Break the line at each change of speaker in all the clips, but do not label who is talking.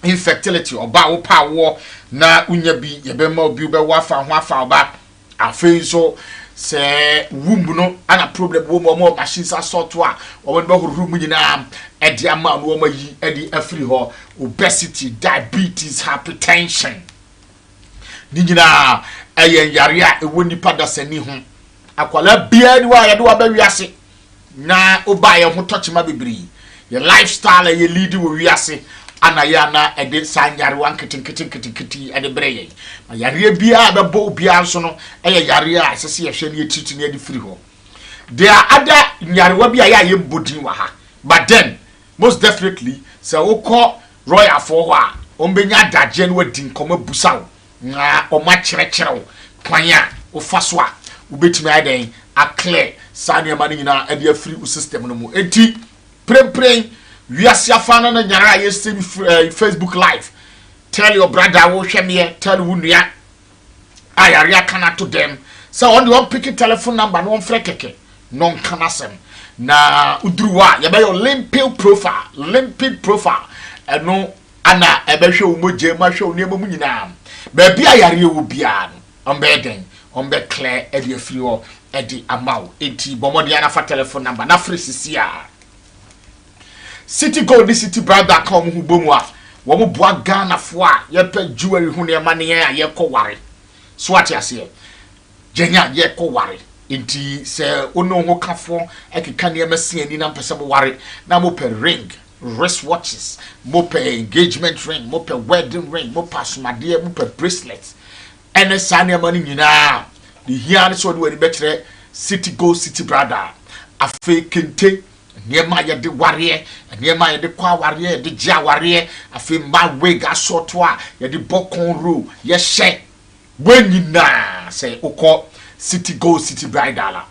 infertility oba wo pa wo na unya bi ye be ma obi be wafa ho afa oba afei so se womb no ana problem wo mo machines assault a o be hururu mu nyina e de ama no ma yi e de afri ho obesity diabetes hypertension ni nyina eye yare a ewo nipa dasani ho akwala bia ni wa ye de wa ba wiase na oba ye ho tochima bebiri your lifestyle ye lead wo wiase ana ya na ede sanyare wan kiti ede breye na yare bia be bo bia so no eye yare a sese ye hwe ne etitu ne ade free ho there are other yare wa bia ya ye bodin wa ha but then most definitely say wo call royal for ho a ombenya daje ne wadin koma busaw na o ma kire kwanya o faso a ubetimi aden a clear sanya mani nyina ede afri system no mu enti prem we are siafana na nyara yesterday Facebook live. Tell your brother wo hweme, tell who nua ayare kana to them. So on the one pick telephone number no frekeke non kanasem na udruwa ye be your limpid profile no ana ebehwe wo moje ma hwe oni emamu nyina ba bia yare wo bia no on be den on be clear e de free o e di amaw enti bomode ana fa telephone number na free sisia City Gold the City brother come hu bomu a wo mo boa Ghana fo a ye pa jewelry hu ne ma ne ye ko ware so ati ase jenya ye ko ware enti se ono ho kafo ekeka ne masia ni na mpese bo ware na mo pe ring wristwatches mo pe engagement ring mo pe wedding ring mo pa somade mo pe bracelets ene sane ma ni nyina the here so de we be kire City Gold City brother afi kente niema ye de ware niema ye de kwa ware de gia ware afi ma wega soto a ye de bokon ro ye hye wanyina say ukọ City Gold City bridal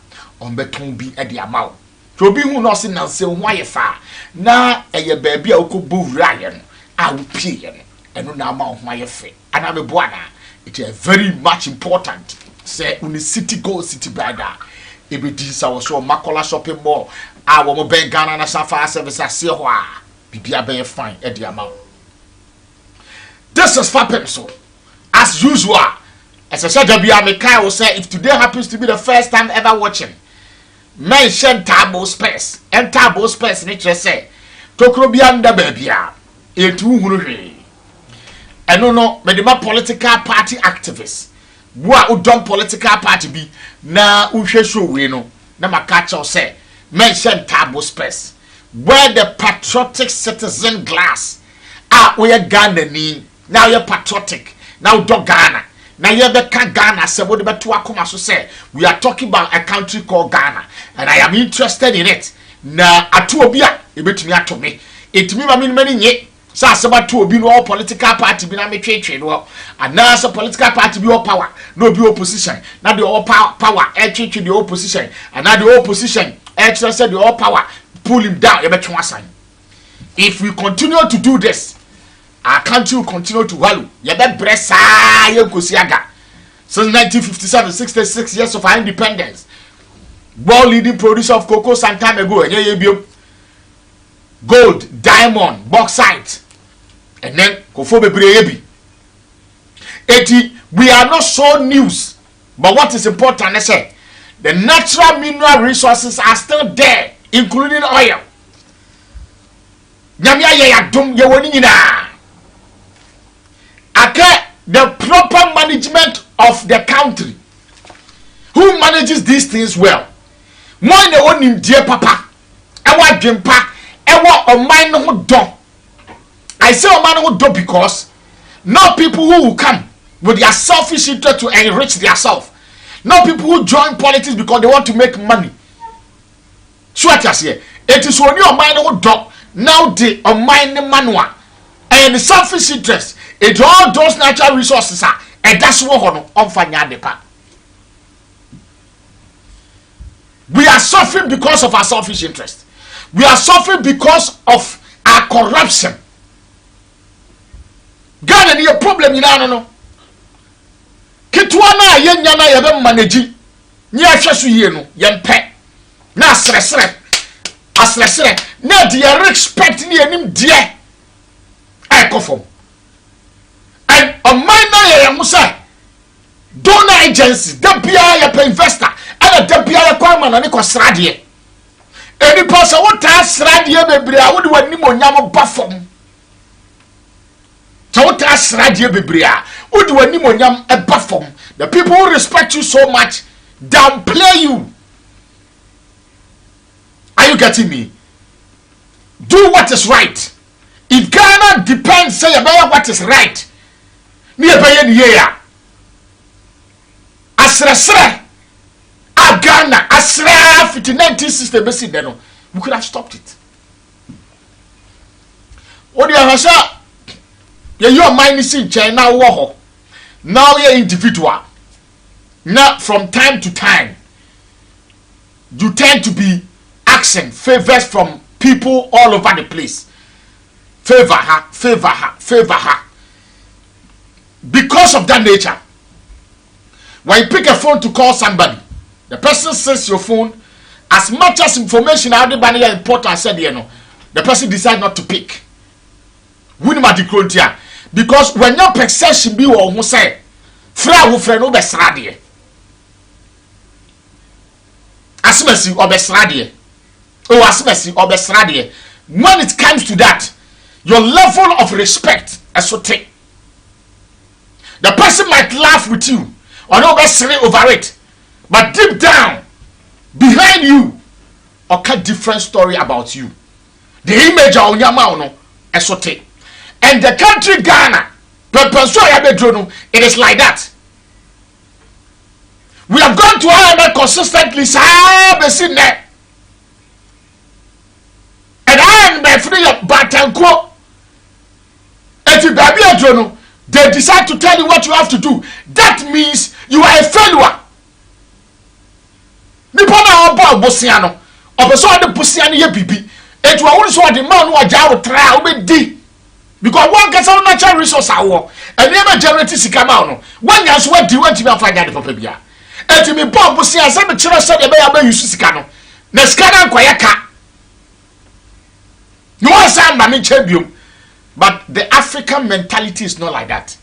on beton bi e de amaw to obi hu no se na se ho ayefa na eye ba bia ukọ wura ye no a wo pie ye no eno na amaw ho ayefe ana me boa na it is very much important say uni City Gold City bridal ebedi sa wo so makola shopping mall a wo mo ben Ghana na safa service ase ho a bibia be fine e de amaw. This is Fapem So as usual. As I said, will say if today happens to be the first time ever watching, mention Tabo Space and Tabo Space. Nature say, Tokrobianda babya, a 200. And no, Medima political party activists. What would done political party be na Usheshu Wino? Namakacho say, mention Tabo Space. Where the patriotic citizen glass are we are Ghana now you're patriotic, now dog Ghana. Now you be Ghana say what about to akoma so say we are talking about a country called Ghana and I am interested in it. Na atu obi a ebetumi ato me. Etumi ma me mani nye. Sa aseba to obi no all political party bi na me twetwe no. Ana so political party bi all power, no be opposition. Na the all power e twetwe the opposition. Ana the opposition e try say the all power pull him down e betwe asan. If we continue to do this, our country will continue to value. Yebe bresa yenkosiaga. Since 1957, 66 years of our independence. World leading producer of cocoa some time ago. Gold, diamond, bauxite. And then kofobe breyebi. We are not so news. But what is important, I say, the natural mineral resources are still there, including oil. Nyamia ya dum ye woni nyina. The proper management of the country. Who manages these things well? More than one in dear papa. Ewa jempa. Ewa o man who do. I say o man who do because not people who will come with their selfish interest to enrich themselves. Not people who join politics because they want to make money. So what you say? It is only o man who do. Now the o man manual and the selfish interest. It all those natural resources are and that's what on fanya depa. We are suffering because of our selfish interest. We are suffering because of our corruption. Ghana ni a problem in no. Kitwana yenya na yebe manage. Ni ahwesu yie no yempe. Na asresre. Na de respect ni anim de. Ekofom. na ye say donor agency da bia ye pay investor and da bia ye kwa man na ko srade any person what srade bebre a wo de wani monyam ba fom so what srade bebre a wo de wani monyam e ba fom. The people who respect you so much downplay you. Are you getting me? Do what is right. If Ghana depends say about what is right, near by any year. Asra Ghana Asra 1960 basic then we could have stopped it. What do you have say? Your mind is in China war. Now you're individual. Now from time to time you tend to be asking favors from people all over the place. Favor her. Because of that nature. When you pick a phone to call somebody, the person says your phone, as much as information out there important, said the person decides not to pick. Because when your perception be or who say, fra wo fra no be srade. Asimesi obesrade. Oh, asimesi obesrade. When it comes to that, your level of respect is so thick. The person might laugh with you or no be over it, but deep down, behind you, a different story about you. The image of Onyama no is so thick. And the country Ghana, Fapem So it is like that. We have gone to Ireland consistently, and Ireland by free of Batanko. If you baby adrono, they decide to tell you what you have to do. That means you are a failure. Nipona oba bosiano, obeso de bosiano ye bibi. It will also the man who are jaw try obedi. Because one gets on natural resource awo, and never generate sikama no. One has what do you want to be find the papa bia. And to me bomb bosia say me chira say be use sika no. Na sika na kwaya ka. No one say ma me chebium. But the African mentality is not like that.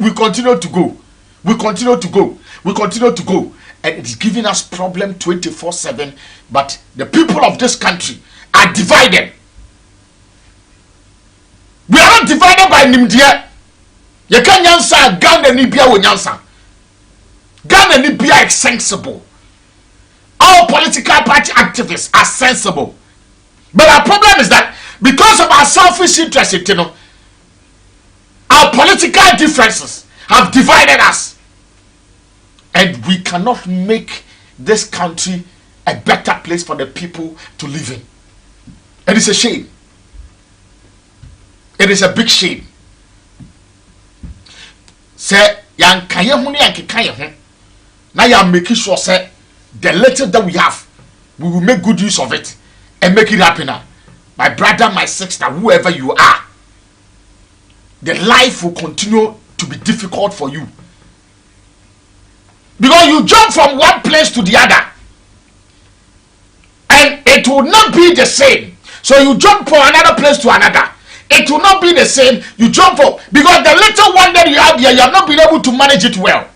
We continue to go. And it's giving us problem 24/7. But the people of this country are divided. We are not divided by Nimdia. You can't answer Ghana Nibia with Yansa. Ghana Nibia is sensible. All political party activists are sensible. But our problem is that because of our selfish interest, our political differences have divided us. And we cannot make this country a better place for the people to live in. And it's a shame. It is a big shame. Say, yan kanye huni yan kikanye hun. Now you are making sure, say, the little that we have, we will make good use of it and make it happen now. My brother, my sister, whoever you are, the life will continue to be difficult for you. Because you jump from one place to the other. And it will not be the same. So you jump from another place to another. It will not be the same. You jump up. Because the little one that you have here, you have not been able to manage it well.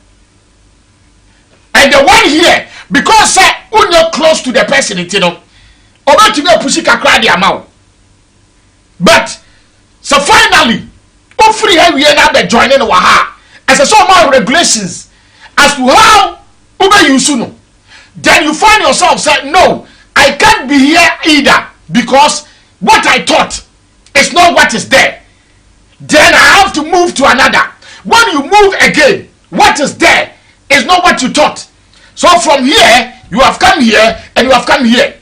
And the one here, because when you're close to the person, about to be pushing a cry the amount. But so finally, hopefully we end up joining Waha as a sort of regulations as to how Uber you soon. Then you find yourself saying, no, I can't be here either because what I thought is not what is there. Then I have to move to another. When you move again, what is there is not what you thought. So from here, you have come here and you have come here.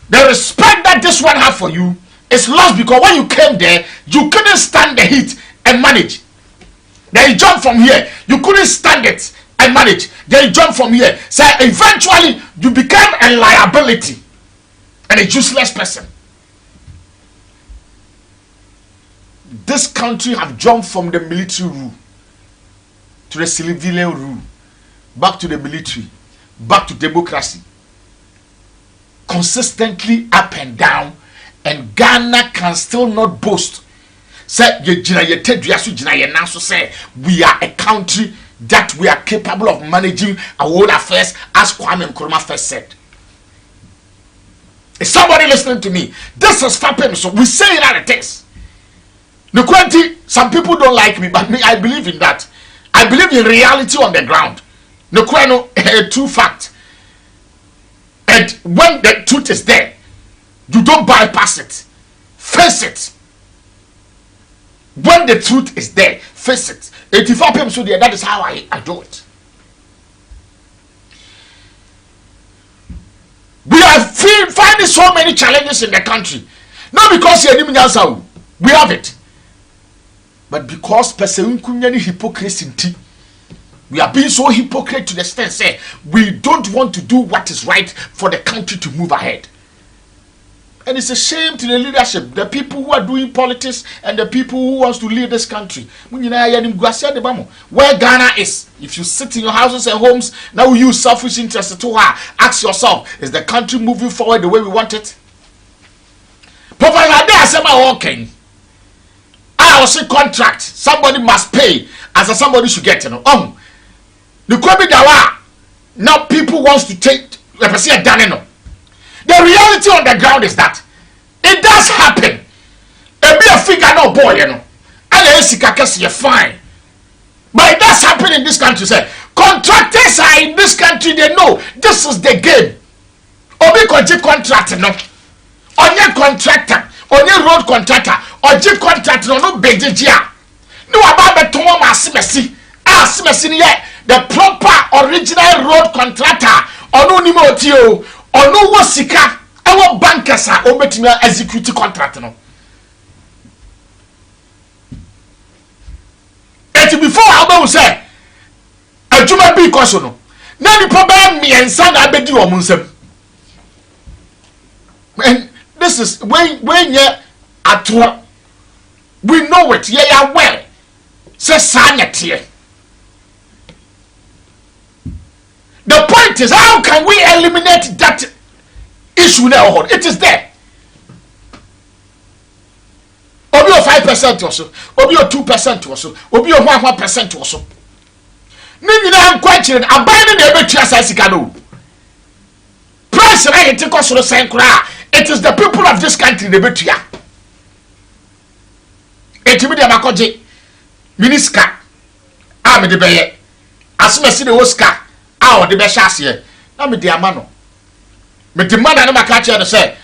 The respect that this one have for you is lost because when you came there, you couldn't stand the heat and manage. Then you jump from here, you couldn't stand it and manage. Then you jump from here. So eventually, you become a liability and a useless person. This country have jumped from the military rule to the civilian rule, back to the military, back to democracy. Consistently up and down, and Ghana can still not boast say ye jina ye tedua so jina ye nan so say we are a country that we are capable of managing our own affairs, as Kwame Nkrumah first said. Is somebody listening to me? This is Fapem So. We say it as it is. Some people don't like me, but me, I believe in that. I believe in reality on the ground. A true fact. And when the truth is there, you don't bypass it. Face it. When the truth is there, face it. 85 Fapem So there, that is how I do it. We are finding so many challenges in the country. Not because we have it, but because hypocrisy. We are being so hypocrite to the extent say we don't want to do what is right for the country to move ahead. And it's a shame to the leadership, the people who are doing politics and the people who wants to lead this country. Where Ghana is, if you sit in your houses and homes, now you use selfish interest to ask yourself, is the country moving forward the way we want it? I was a contract, somebody must pay as somebody should get. The now people wants to take the reality on the ground is that it does happen. It be a figure no boy, and you're fine. But it does happen in this country. Say contractors are in this country, they know this is the game. Obi contractor no. Onye contractor, onye road contractor, oji contractor no bejejia. No about beton masimesi. Asimesi ye the proper original road contractor. Onu ni mo ti o. Onu wo sika ewo bankers a obetimi execute contract no. Et before I will say adwuma bi koso no. Na ni problem miensa na abedi wo munsem. And this is when you at work. We know it, yeah, well. Say sanity. The point is, how can we eliminate that issue now? It is there. Obi 5% or so, obi 2% or so, obi 1% or so. Nina question abandon the betrayal. Price right to cost it is the people of this country the betray. Etimedia makoje miniska a me de beye asumesi de Oscar a o de be hase na me de amano me de man na maka che say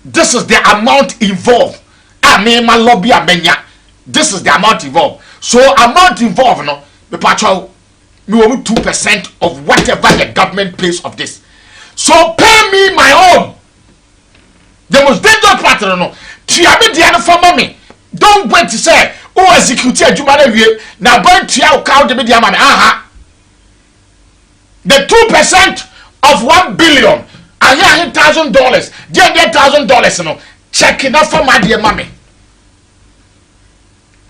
this is the amount involved a me ma lobby amenya this is the amount involved so amount involved no me patcho me wo 2% of whatever the government pays of this so pay me my own. The most dangerous part no tiabe de no for me. Don't wait to say, oh, execute a Jumana now burn to count the media man. The 2% of $1 billion, I $1,000, $100,000, no, checking out for my dear mommy.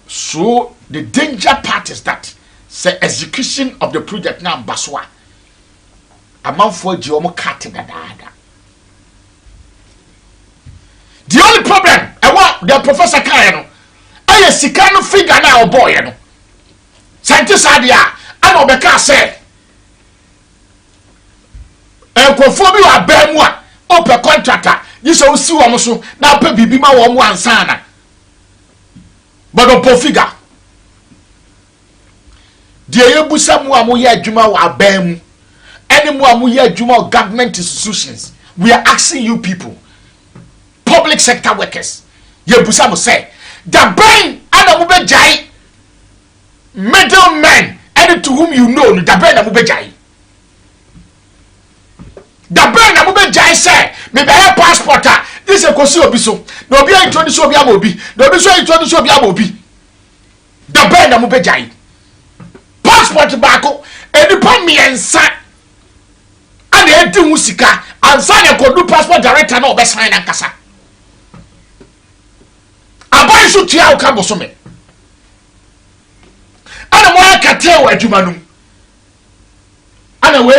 So the danger part is that say execution of the project now Baswa. Amount for Jomo cutting the dada. The only problem, I want the professor Kayano. I sika no figure na boy no. Scientist adia, I no beka say. Enkofo bi wa ba mu a, ope contractor, you so si wo mo so, na pe bibi ma wo mo ansa na. But opo figure. Die yebusa mu a mo ye adwuma wa ba mu. Any mu a mo ye adwuma government institutions. We are asking you people, public sector workers. Yebusa mo say the brain and the mubejai middlemen and to whom you know the brain and mubejai. The brain and mubejai say me be a passporter. This is a kosi obiso. No be introduce obi amobi. No be so introduce obi amobi. The brain and mubejai. Passport bako eni pa mi ensa. And e di musika ansa ne ko do passport director na obesan na nkasa. Abai so tia o kambo so me ana mo akate o adwuma num ana we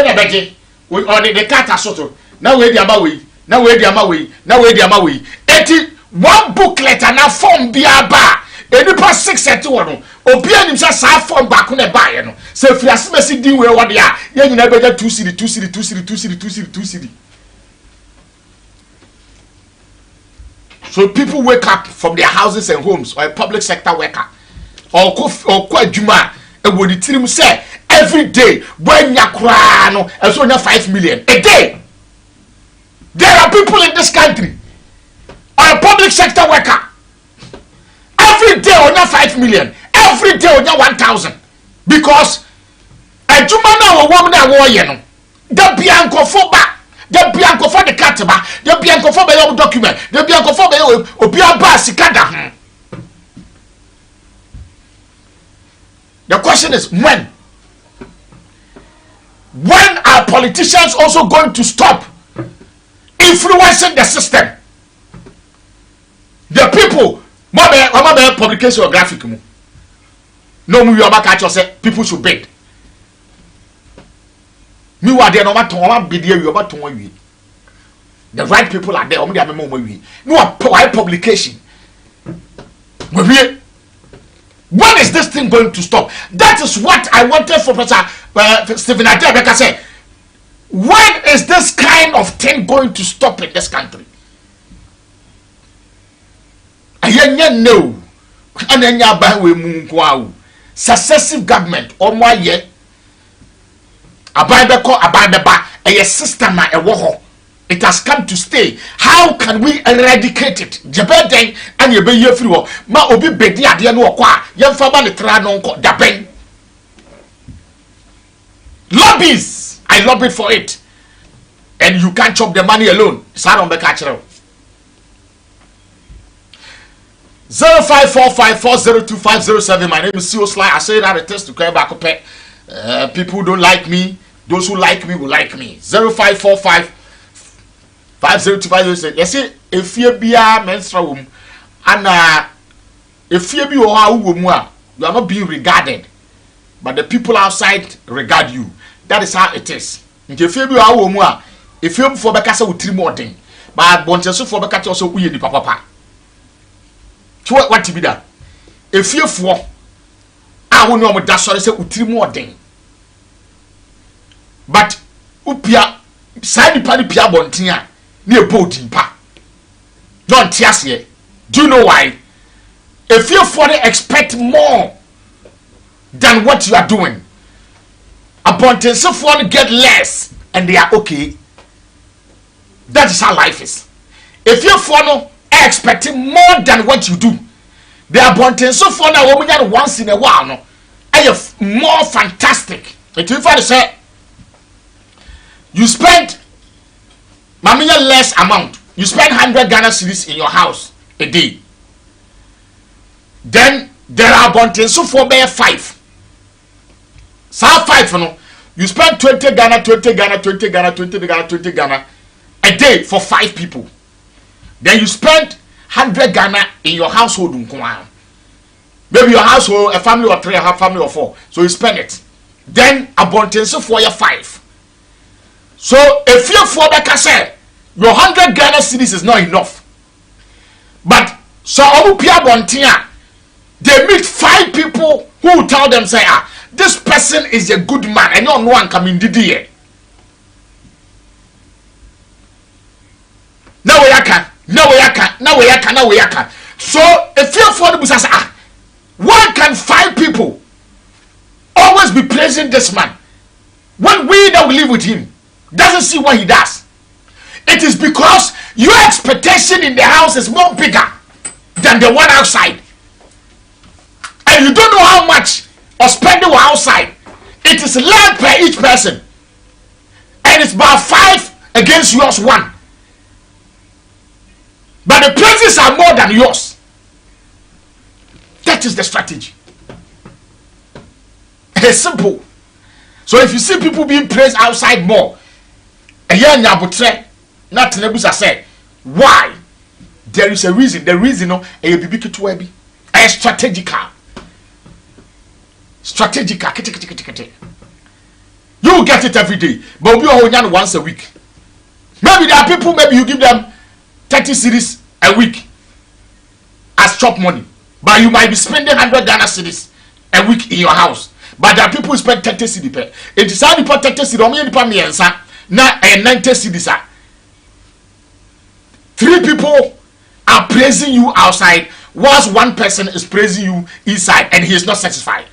na beje we on the cat asoto na we di ama we na we di ama we na we di ama we eti one booklet and a form biaba. Enipa 631 obi anim say sa form back na ba ye no say fi asemasi din we wo de a ye nyina beja 2 cedi 2 cedi 2 cedi 2 cedi 2 cedi 2 cedi. So people wake up from their houses and homes, or a public sector worker or ko adwuma e wo di tirim say every day when yakra no e so nya 5 million a day. There are people in this country or a public sector worker every day on 5 million, every day on 1,000, because a jumana woman that war no the bianco for back, the bianco for the cataba, the bianco for by your document, the bianco for by obia basikada. The question is when are politicians also going to stop influencing the system? The people Mama publication or graphic mu. No me oba catch say people should bid. Me wa there no ma bid here we oba ton wi. The right people are there. Omo dey amemo wi. No why publication. When is this thing going to stop? That is what I wanted for Professor Stephen Adebeka say. When is this kind of thing going to stop in this country? Ayenye no ananya ba we mu nko successive government omo aye aban beba a system na ewo ho. It has come to stay. How can we eradicate it? Jebeden and ye be ye free wo ma obi bedi ade no okwa ye mfa ba ne tra no nko daben. Lobbies, I lobbied for it, and you can't chop the money alone. Saron be catch 0545402507. My name is CEO Sly. I say that a test to carry back up. People don't like me. Those who like me will like me. 0545502507. You see, if you be a menstrual and if you be you are not being regarded, but the people outside regard you. That is how it is. If you be if you for Bekasa with 3 more things, but Bonteso for Bekasa also we the papa. What to be that? If you for I will know that sorry say with 3 more things. But upia side party pia bontia near boating pa. Don't tears here. Do you know why? If you for expect more than what you are doing, abundance of one get less and they are okay. That is how life is. If you follow expecting more than what you do, the abundance of one once in a while no, are more fantastic. If you say you spend less amount, you spend 100 Ghana cedis in your house a day, then there are abundance of 5. So 5 no, you spend 20 Ghana, 20 Ghana, 20 Ghana, 20 Ghana, 20 Ghana a day for 5 people. Then you spend 100 Ghana in your household. Maybe your household, a family of 3, a family of 4. So you spend it. Then abundance for your 5. So if you're 4 back say your 100 Ghana cedis is not enough. But so they meet 5 people who tell them say this person is a good man and no one coming did here. Now we can. So if you're for the business, why can 5 people always be praising this man when we that we live with him doesn't see what he does? It is because your expectation in the house is more bigger than the one outside, and you don't know how much or spending outside. It is land per each person, and it's about 5 against yours 1. But the praises are more than yours. That is the strategy. It's simple. So if you see people being praised outside more, not say why? There is a reason. The reason is strategical. You get it every day, but we only once a week. Maybe there are people, maybe you give them 30 cedis a week. as chop money. But you might be spending 100 Ghana cedis a week in your house. But there are people who spend 30 cedi per. It is how you put 30 cedi. Omo nipa miensa na 90 cedis. 3 people are praising you outside, whilst 1 person is praising you inside, and he is not satisfied.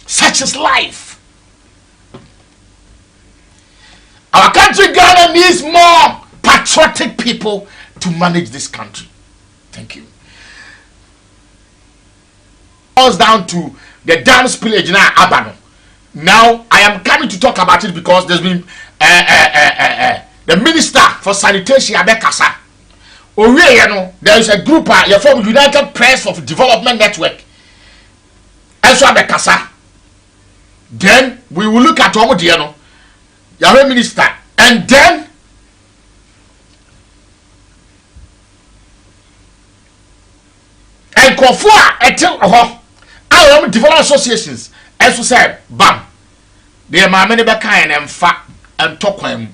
Such is life. Our country, Ghana, needs more patriotic people to manage this country. Thank you. Goes down to the dam spillage now, Abano. Now I am coming to talk about it because there's been the Minister for Sanitation, Abekasa. There is a group, you form United Press of Development Network. Also Abekasa. Then we will look at Omodiano, Yahweh Minister, and then and Kofua etel our development associations, as we said, bam. There are many back and fat and talk him.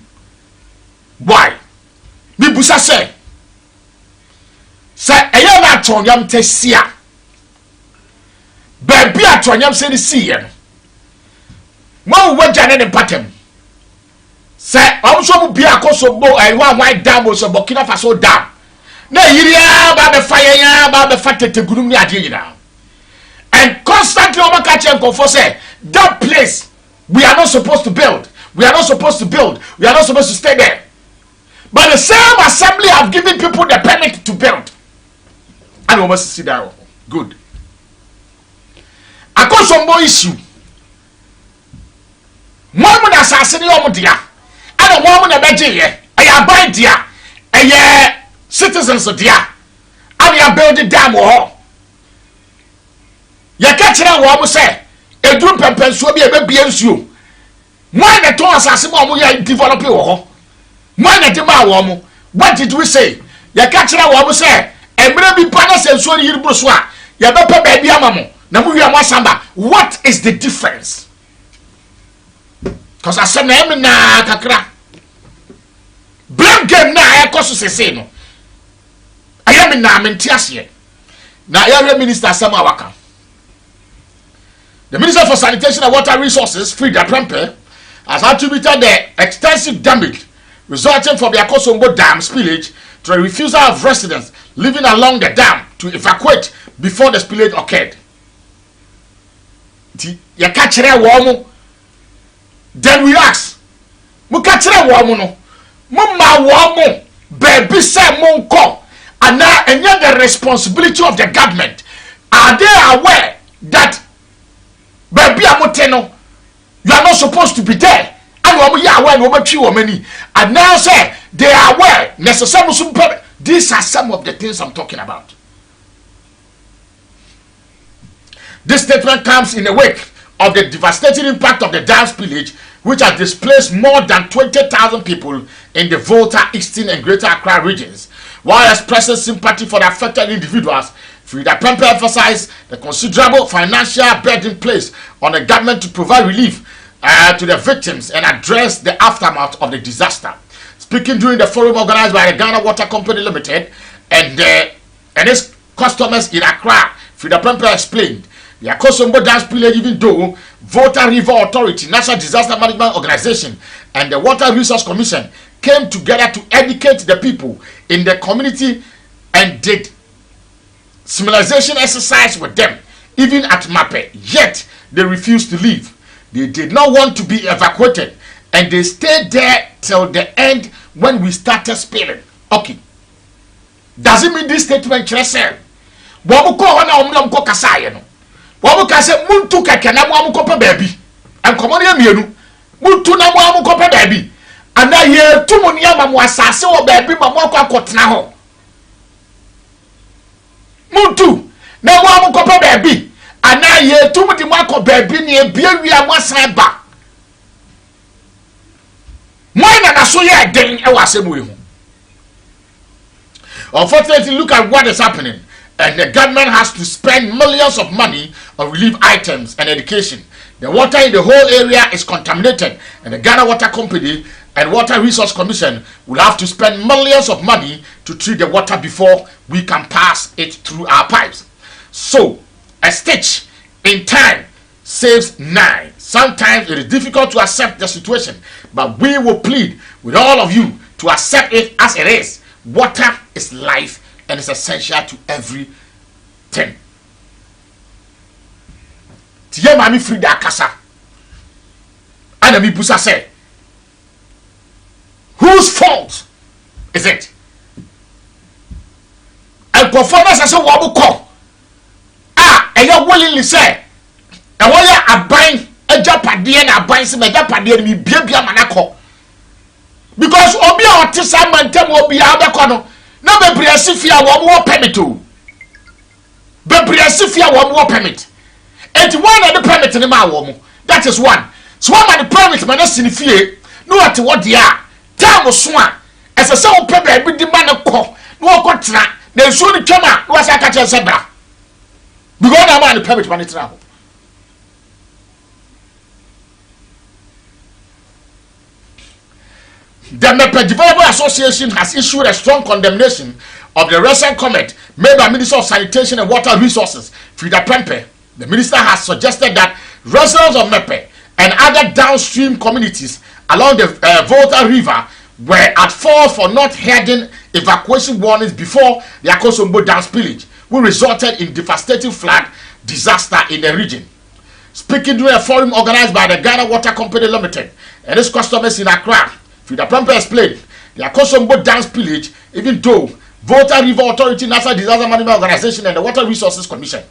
Why? Bibusa say a young atonyam tesia. Baby atonyam say the sea. Mo wajane ne patem. Say I'm so be akoso bo I one white dam so Burkina Faso dam. Na yiria ba be fire ya ba be fatete gudum ni ade nyina. And constantly over catch and confess say that place we are not supposed to build. We are not supposed to build. We are not supposed to stay there. But the same assembly have given people the permit to build. And we must sit down. Good. I got some more issue. One assassin dia. And a woman a beje. I buy dia. A citizens of dia. And you build the dam wall. You catch it what we say. A drum pempen so be a baby you. Why the two assassin we develop your what did we say? Ya catch it what we say. And maybe panas and so you bruswa. Ya bepe baby amamo. Namu ya masamba. What is the difference? Because I said na kakra. Blame game na I koso se no. I am na mentiasie. Na area minister Sama Waka. The Minister for Sanitation and Water Resources, Frida Prempe, has attributed the extensive damage resulting from the Akosombo Dam spillage to the refusal of residents living along the dam to evacuate before the spillage occurred. Then we ask, Mukachire woman, Mumma woman, baby say monko, and now the responsibility of the government. Are they aware that baby amoteno, you are not supposed to be there? And now say they are aware. These are some of the things I'm talking about. This statement comes in the wake of the devastating impact of the dam spillage, which has displaced more than 20,000 people in the Volta, Eastern and Greater Accra regions. While expressing sympathy for the affected individuals, Frida Prempe emphasized the considerable financial burden placed on the government to provide relief to the victims and address the aftermath of the disaster. Speaking during the forum organized by the Ghana Water Company Limited and its customers in Accra, Frida Prempe explained the Akosombo Dam spillage, even though Volta River Authority, National Disaster Management Organization, and the Water Resource Commission came together to educate the people in the community and did similarization exercise with them, even at Mape, yet they refused to leave. They did not want to be evacuated, and they stayed there till the end when we started spilling. Okay. Does it mean this statement just said? Wamuko wana omnamko kasaye no. Wamuka se muntu keke na wamuko pe baby. And komoni emienu. Muntu na wamuko pe baby. And na ye tumu ni ama asase wo baby ma mwako akotena ho. Muntu na wamuko pe baby. And na ye tumu di mwako baby ni ebie wi amwasan ba. Mwana na so ye den e wasemu ehu. Unfortunately, look at what is happening. And the government has to spend millions of money on relief items and education. The water in the whole area is contaminated, and the Ghana Water Company and Water Resource Commission will have to spend millions of money to treat the water before we can pass it through our pipes. So, a stitch in time saves 9. Sometimes it is difficult to accept the situation, but we will plead with all of you to accept it as it is. Water is life and is essential to everything. Tiye mami Frida Kasa. And mi busa say, whose fault is it? And performance as a wabuko. And you willingly say, and while you are buying a Japadian, a buying some Japadian, me baby manako. Because Obi Otisa man temo be abakono. No be briasifia one more permit to. Be briasifia one more permit. And one of the permit in the woman. That is one. So one of the permit man is in fear. No at what they are. Time was swan. As a soul pepper, every demand of call. No contra. They soon come out. Was I catch a zebra? Because I'm on the permit money travel. The Mepe Developer Association has issued a strong condemnation of the recent comment made by Minister of Sanitation and Water Resources, Frida Prempeh. The minister has suggested that residents of Mepe and other downstream communities along the Volta River were at fault for not heeding evacuation warnings before the Akosombo dam spillage, which resulted in devastating flood disaster in the region. Speaking during a forum organized by the Ghana Water Company Limited and its customers in Accra, Frida Prempeh explained the Akosombo dam spillage, even though Volta River Authority, National Disaster Management Organization, and the Water Resources Commission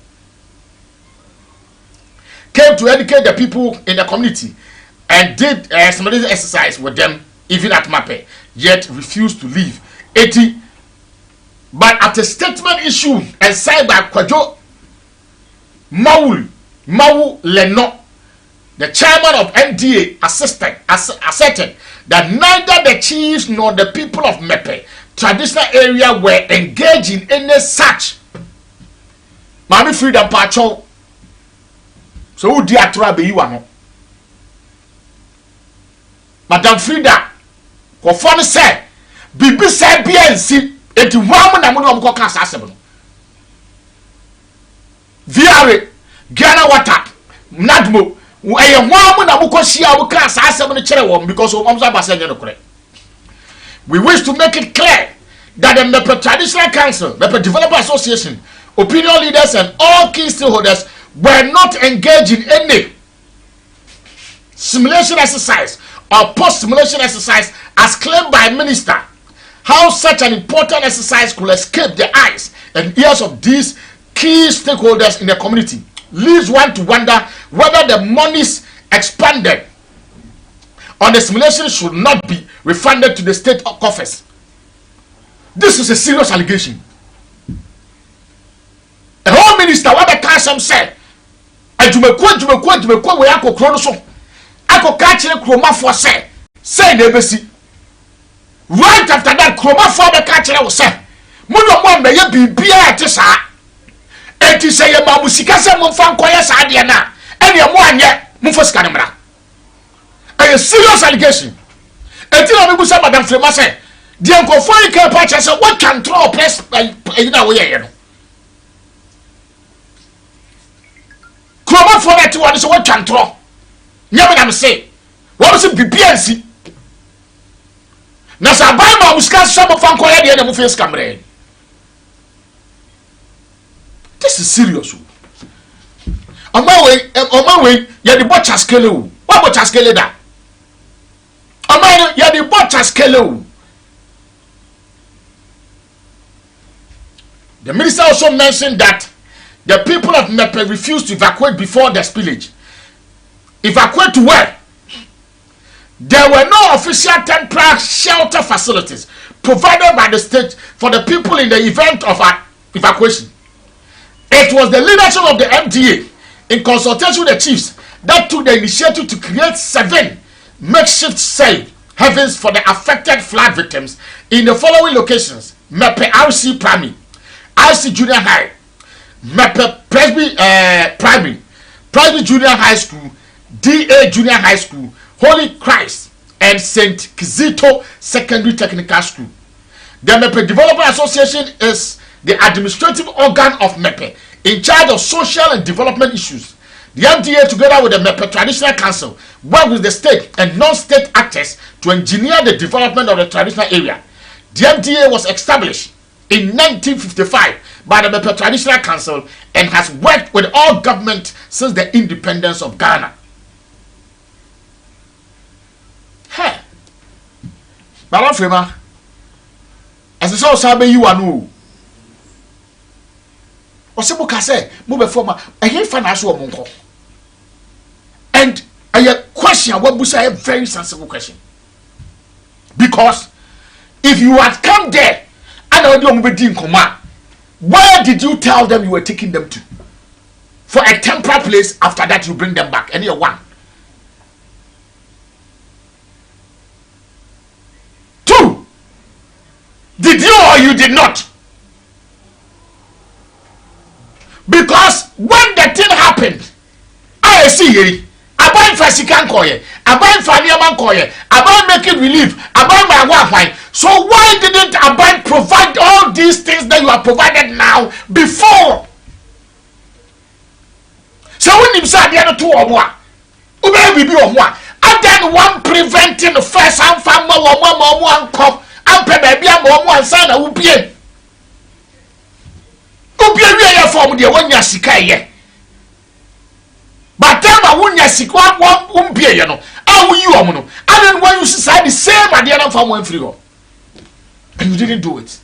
came to educate the people in the community and did some exercise with them, even at Mape, yet refused to leave. But at a statement issued and signed by Kwajo Mawu Leno, the chairman of MDA, asserted that neither the chiefs nor the people of Mepe traditional area were engaged in any such. Mami Frida Pacho. So who dia atra be you ano? Madam Frida, ko fon say, bibi say BNC, enti wamu na mu ko kan asem no. Viare, Ghana Water, Nadmo, eye wamu na mu ko hia wo kan asem no kire wo because wo mamso abasa nye no kore. We wish to make it clear that the Mepe Traditional Council, Mepe Developer Association, opinion leaders and all key stakeholders were not engaged in any simulation exercise or post-simulation exercise as claimed by minister. How such an important exercise could escape the eyes and ears of these key stakeholders in the community leaves one to wonder whether the monies expended on the simulation should not be refunded to the state coffers. This is a serious allegation. A home minister, what the council said, Jumekwa we ako krono so ako ka kire kroma fo say na ebesi right after that kroma fo be ka kire wo say mo no mo meye bibia ate saa enti say ye ma musika se mo fa nkoye saa de na ene mo anye mo fo sika ne mra a serious allegation enti na me busa madam Frema say de nkofo yi ka pa kire say what control press na wo ye no Kroma for that one is what can throw. Never am say. What was it BNC? Nasa Bible muskas some of Fankoya the end of face camera. This is serious. On my way, you're the butcher scale. What butcher scale that? On my way, you're the butcher scale. The minister also mentioned that the people of Mepe refused to evacuate before the spillage. Evacuate to where? There were no official temporary shelter facilities provided by the state for the people in the event of an evacuation. It was the leadership of the MDA, in consultation with the chiefs, that took the initiative to create 7 makeshift safe havens for the affected flood victims in the following locations: Mepe RC Primary, RC Junior High, Mepe Primary, Private Junior High School, DA Junior High School, Holy Christ, and St. Kizito Secondary Technical School. The Mepe Developer Association is the administrative organ of MEPE, in charge of social and development issues. The MDA, together with the MEPE Traditional Council, worked with the state and non-state actors to engineer the development of the traditional area. The MDA was established in 1955 by the MEPE Traditional Council and has worked with all government since the independence of Ghana. Hey, Madam Frema, as I saw Sabe, you are no. Osibu kase mo be forma ehim fa na so o monko. And a question what busa a very sensible question. Because if you had come there and already be din koma, where did you tell them you were taking them to? For a temporary place, after that you bring them back. And you're one. Two, did you or you did not? Because when the thing happened, I see here, about Fasikan Koye, about Faniaman Koye, about making relief, about my wife. So why didn't Aban provide all these things that you have provided now before? So when you say the other two or more, maybe be or more, and then one preventing the first and family or one cup, and baby and son will be. Form the one yasika ye. But tell my one yasika won't be, you know. How will you, Amuno? I don't want you to say the same at the end of one free. And you didn't do it.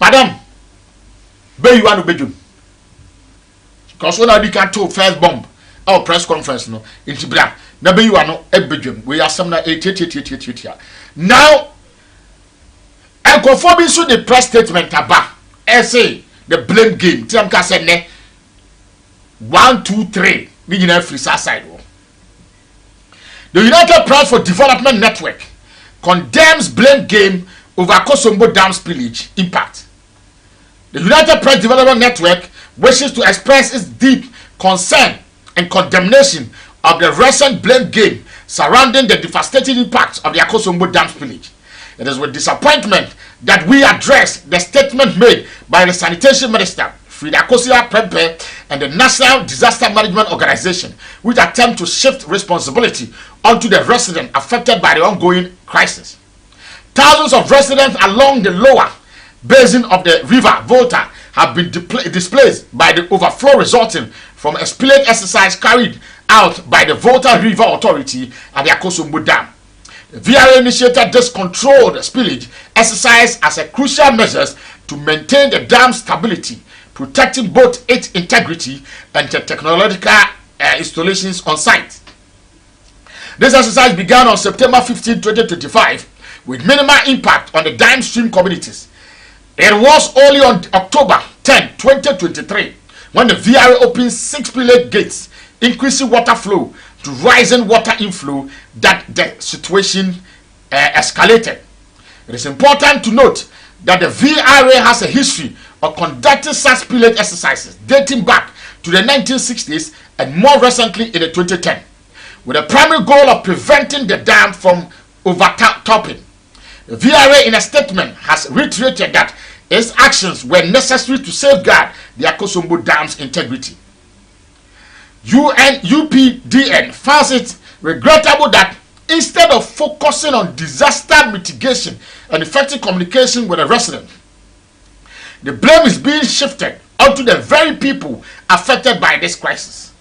Madam, be you want to be you. Because when I can to first bomb our press conference no in Tibra, now be you are not a bedroom. We are some 8. Now and conforming to the press statement about say the blame game. Tim Kasene 1, 2, 3. We free side. The United Press for Development Network condemns blame game over Akosombo Dam spillage impact. The United Press Development Network wishes to express its deep concern and condemnation of the recent blame game surrounding the devastating impacts of the Akosombo Dam spillage. It is with disappointment that we address the statement made by the Sanitation Minister, Frida Kosia Prempe, and the National Disaster Management Organization, which attempt to shift responsibility onto the residents affected by the ongoing crisis. Thousands of residents along the lower basin of the river Volta have been displaced by the overflow resulting from a spillage exercise carried out by the Volta River Authority at the Akosombo Dam. The VRA initiated this controlled spillage exercise as a crucial measure to maintain the dam's stability, protecting both its integrity and the technological installations on site. This exercise began on September 15, 2025, with minimal impact on the downstream communities. It was only on October 10, 2023, when the VRA opened 6 spillage gates, increasing water flow to rising water inflow, that the situation escalated. It is important to note that the VRA has a history of conducting such spillage exercises dating back to the 1960s and more recently in the 2010, with the primary goal of preventing the dam from overtopping. The VRA in a statement has reiterated that its actions were necessary to safeguard the Akosombo Dam's integrity. UPDN finds it regrettable that instead of focusing on disaster mitigation and effective communication with the residents, the blame is being shifted onto the very people affected by this crisis.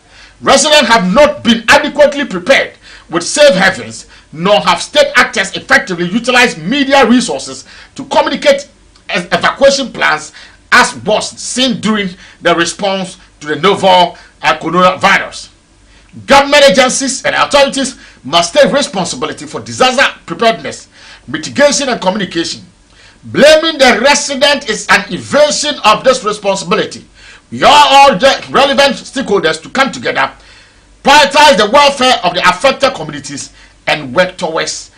Residents have not been adequately prepared with safe havens, nor have state actors effectively utilized media resources to communicate evacuation plans, as was seen during the response to the novel coronavirus. Government agencies and authorities must take responsibility for disaster preparedness, mitigation, and communication. Blaming the resident is an evasion of this responsibility. We are all the relevant stakeholders to come together, prioritize the welfare of the affected communities, and work towards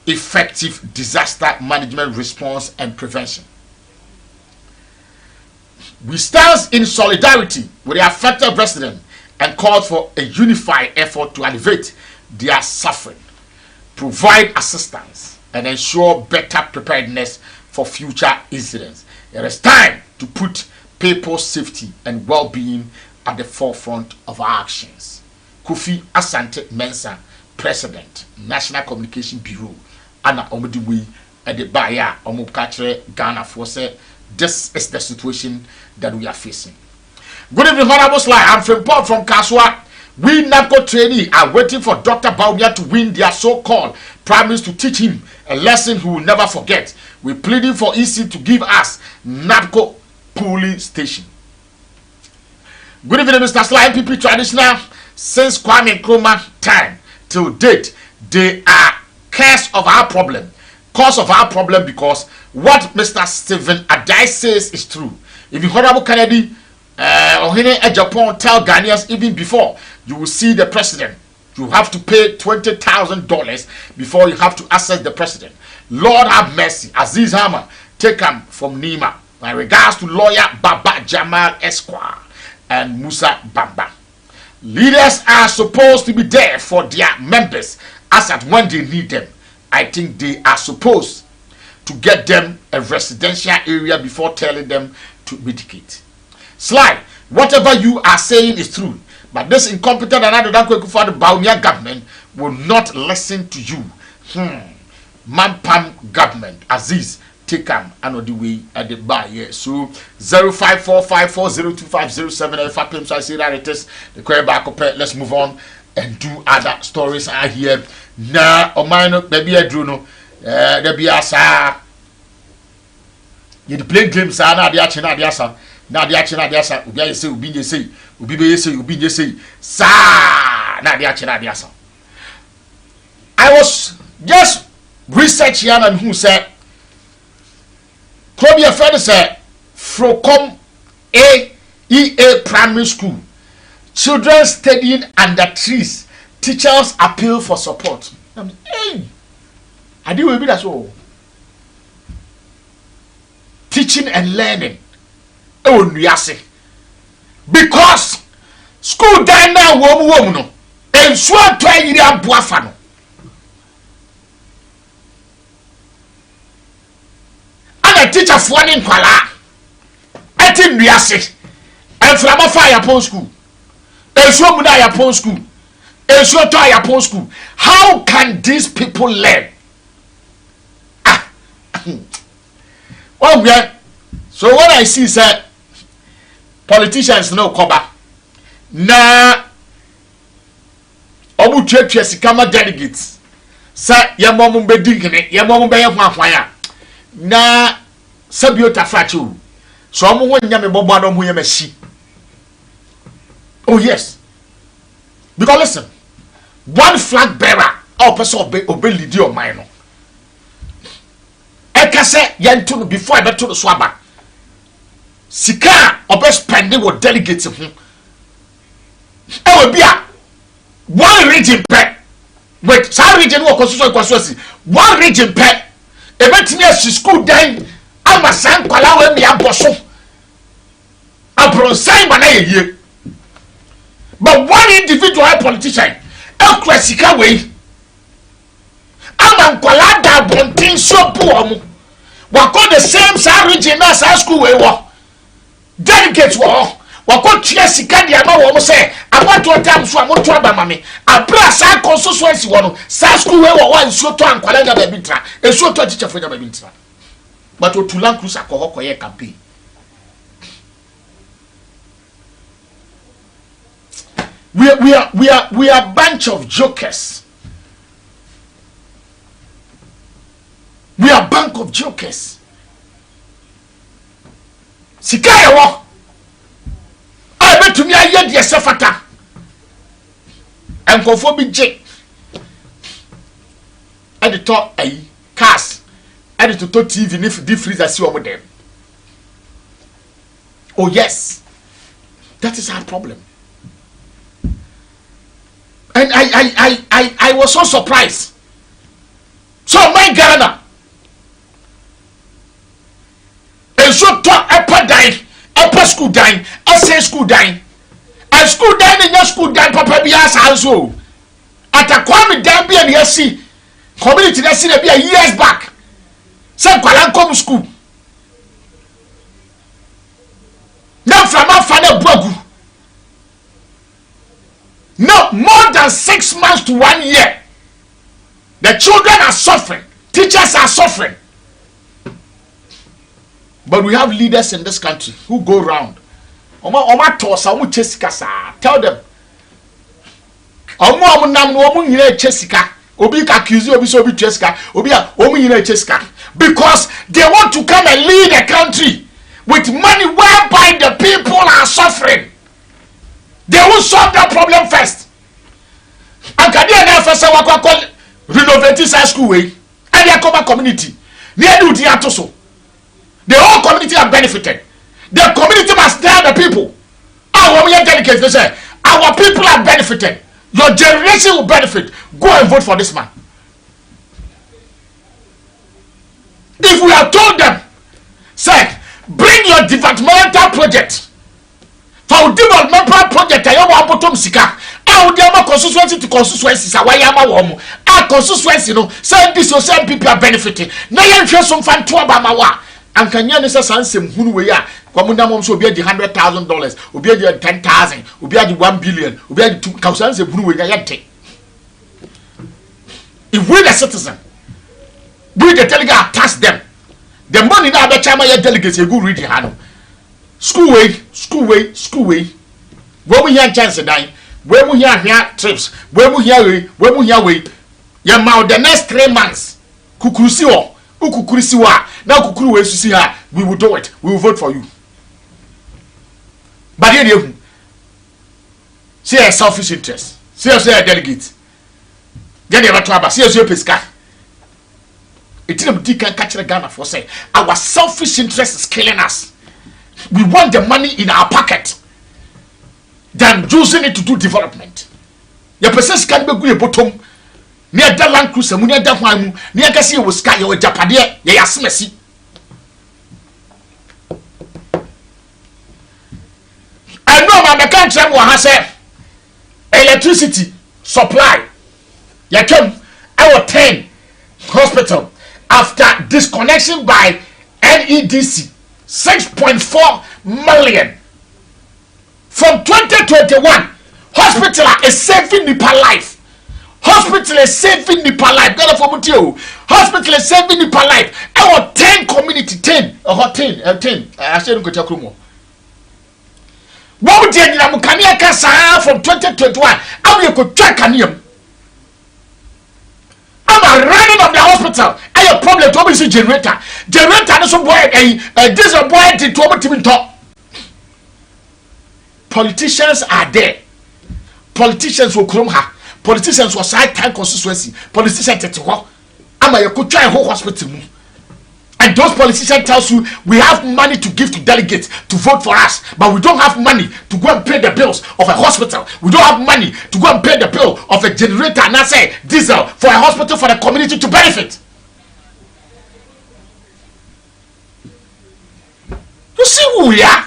effective disaster management response and prevention. We stand in solidarity with the affected residents and call for a unified effort to alleviate their suffering, provide assistance, and ensure better preparedness for future incidents. It is time to put people's safety and well-being at the forefront of our actions. Kofi Asante Mensah, President, National Communication Bureau, Anna Omediwe at the Baya Omukatre Ghana for say this is the situation that we are facing. Good evening, Honorable Sly. I'm from Paul from Kaswa. We NAPCO trainee are waiting for Dr. Baumia to win their so-called promise to teach him a lesson he will never forget. We're pleading for EC to give us NAPCO polling station. Good evening, Mr. Sly. MPP traditional since Kwame Nkrumah time till date, they are cause of our problem. Cause of our problem because what Mr. Stephen Adai says is true. If you Honorable Kennedy or Japan tell Ghanaians even before you will see the president, you have to pay $20,000 before you have to access the president. Lord have mercy. Aziz Hammer, take him from Nima. My regards to lawyer Baba Jamal Esquire and Musa Bamba. Leaders are supposed to be there for their members as at when they need them. I think they are supposed to get them a residential area before telling them to mitigate. Sly, whatever you are saying is true, but this incompetent and for the Baumia government will not listen to you. Mampam government, Aziz, take him another way at the bar. Yeah. So 0545402507. Fapem So I say that it is the query back up. Let's move on and do other stories are here. Na omino baby adruno there be asa you play games na dia chi na dia sa obi aye say obi nye say obi be say obi nye say sa na dia chi na dia sa. I was just researching and who said Klobia friend say Frocom AEA primary school children studying under trees. Teachers appeal for support. Hey, I do will be that so. Teaching and learning. Oh, yes. Because school die now, woman, and so try you are buafano. And a teacher for one in Kuala. I think we are sick. And from a fire upon school. And so would I upon school. School. How can these people learn? Well, yeah. So what I see is that politicians no cover. Na obu twetwe sikama delegates. Sa ye mom be digene, ye mom be ye hwahwan na sabiota frachu. So omo ho nya me bobo na omo ye mashi. Oh yes. Because listen, one flag bearer or person obey lead your mind. Eka say yentu before I bet to the swaba. Sika obe spending with delegates him. E will be a one region pet. Wait, some region wo constituency. One region pet. E betini school then ama san kwala we mi aboso. Abronsan mana ye. But one individual politician Sika way. I'm Kuala da Bontin so poor. What got the same region as our school way war. Delegates war. What got Sika the amount say about 2 times for one trouble mammy. A brass I constituency one. Sa school way one so to and Kuala Babintra. A so to teacher for the Babintra. But to Tulan Cruz a Kohokoye campaign. We are a bunch of jokers. We are a bunch of jokers. Sikaya wo. I bet to me I hear the sefata. And conform J. At the top a cast. At the top TV if the freezer see over them. Oh yes. That is our problem. And I was so surprised. So my Ghana, and so talk upper dying, upper school dying, SA school dying, and school dying and your school dying, Papa Bias also. At a Kwame Dambi and Yassi, community that see be years back. Say kwala come school. Now from afana bogu. No, more than 6 months to 1 year. The children are suffering. Teachers are suffering. But we have leaders in this country who go around. Tell them. Because they want to come and lead a country with money whereby the people are suffering. They will solve that problem first. And can you first renovate this high school way and their common community? They do the so. The whole community are benefited. The community must tell the people. Our people are benefited. Your generation will benefit. Go and vote for this man. If we have told them, say, bring your developmental project. For developmental project, I want bottom sika. I would have constituency to constituency. Our constituency, say this or some people are benefiting. Now you show some fun to Obama. And can you understand some who we are? Kwamunda mom so be the $100,000, will be the 10,000, will be the 1 billion, will be the 2,000 who we are. If we the citizen, we the delegate tax them. The money now the chama your delegates you go read the hand. School way. When we hear chance dying, when we hear trips, when we hear way, your mouth the next 3 months. Kukurusiwa. Now Kukuru ways to see her, we will do it. We will vote for you. But here you see a selfish interest. See a delegate. Get the trouble. See a pesca. It can catch the Ghana for say our selfish interest is killing us. We want the money in our pocket than using it to do development. Your persons can be good bottom. Near the land cruiser, near the one, near Cassia was sky or Japadia, they are smessy. I know my country has said electricity supply. Yakem, our 10 hospital after disconnection by NEDC 6.4 million from 2021. Hospital is saving Nepal life. Hospital is saving Nepal life. Hospital is saving Nepal life. Our 10 community 10 or 10. I said go take room. What would you from 2021? How you could check on him? I'm running of the hospital. I have a problem to be generator. Generator is boy this a boy to talk. Politicians are there. Politicians will come her. Politicians were side time constituency. Politicians tell you, I'm could try a whole hospital. And those politicians tells you we have money to give to delegates to vote for us, but we don't have money to go and pay the bills of a hospital. We don't have money to go and pay the bill of a generator and I say diesel for a hospital for the community to benefit. You see who we are?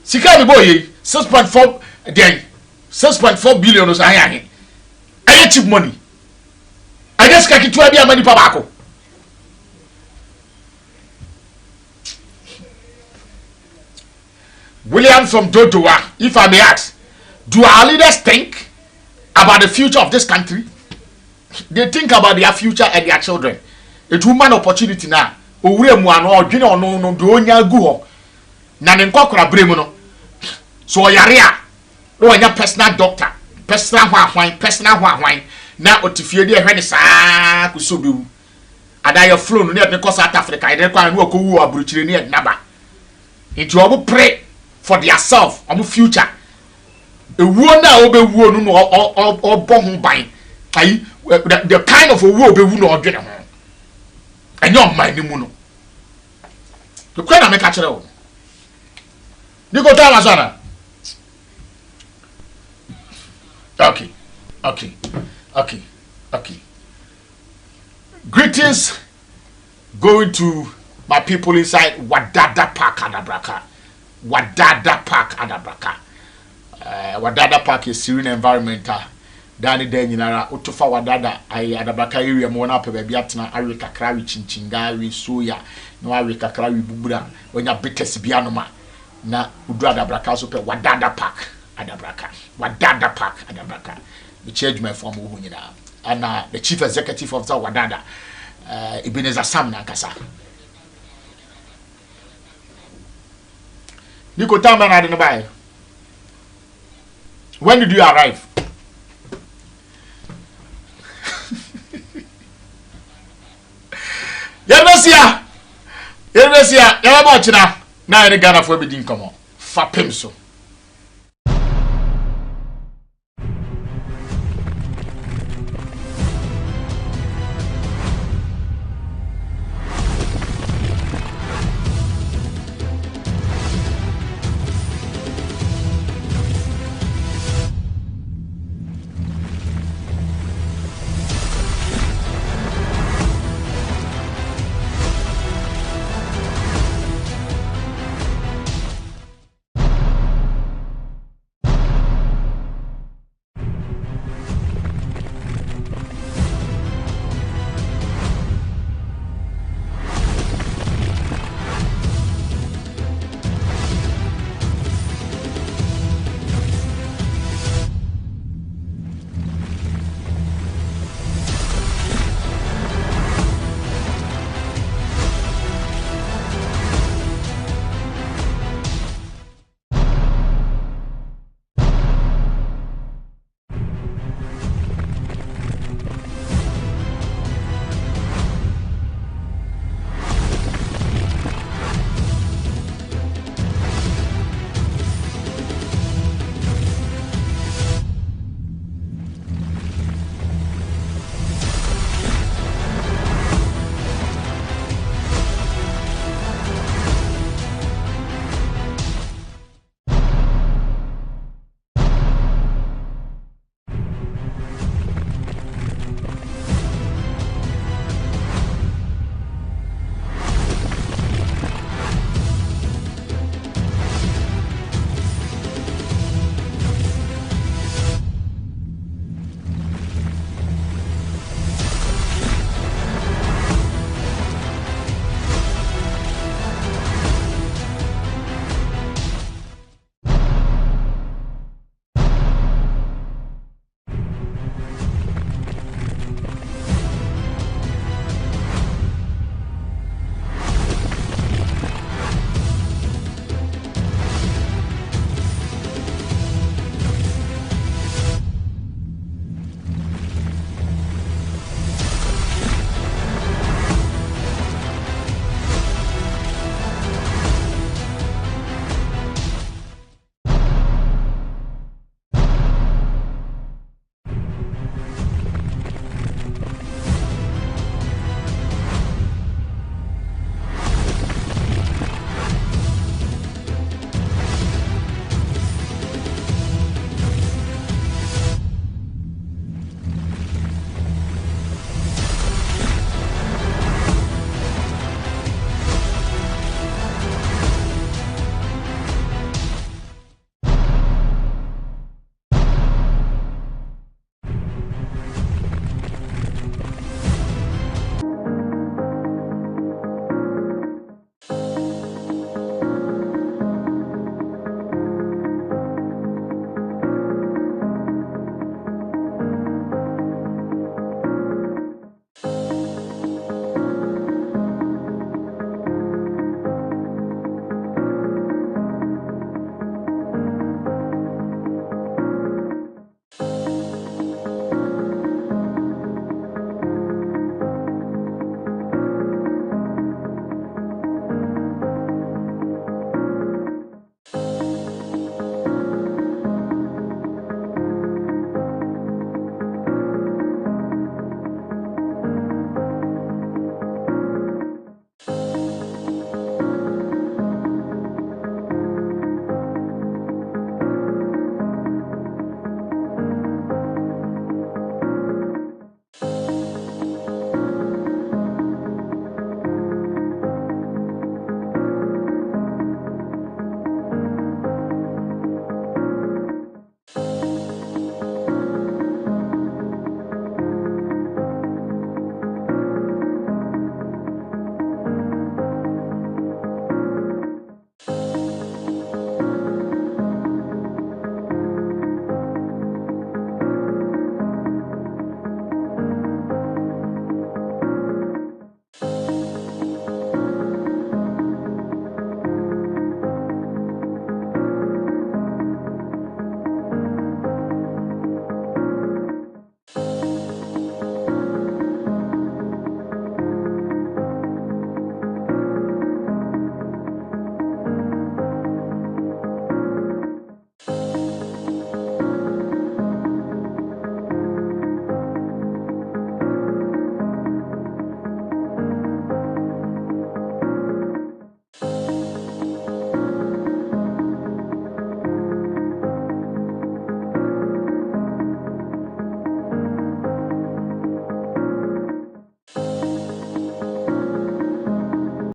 Sikari boy 6.4 then 6.4 billion was I cheap money. I just can't get money for William from Dodowa, if I may ask, do our leaders think about the future of this country? They think about their future and their children. It's woman opportunity now. Owure mu ano odwene ono no do onya gu ho. Na ne nkokora bremu no. So yare a no anya personal doctor, personal hwan na otifie de ehwe ne saa kuso bewu. Ada your flow no ne de South Africa, e de kwa no akowu aburuchire ne naba. Nti obo pray for their self, omo future. Ewuo na obewuo no no obo ho ban. Ayi the kind of owuo obewu no odwene ho. Enyo man ni mu no. The kwena na make a chere wo. Niko ta Amazon. Okay. Greetings going to my people inside Wadada Park Adabraka. Wadada Park is serene environmental dani da nyinara otofa wadada ai adabraka area mo na pe ba bia tena awe kakra we chinchinga we soya na awe kakra we bubura onya bites bia no ma na udu adabraka so pe wadada park adabraka adabraka the change my form wo nyina ana the chief executive officer wadada Ebenezer Sam na kasa Niko tamba na de buy. When did you arrive? Yebesia, yaba china na ere Ghana for be din komo. Fapem So.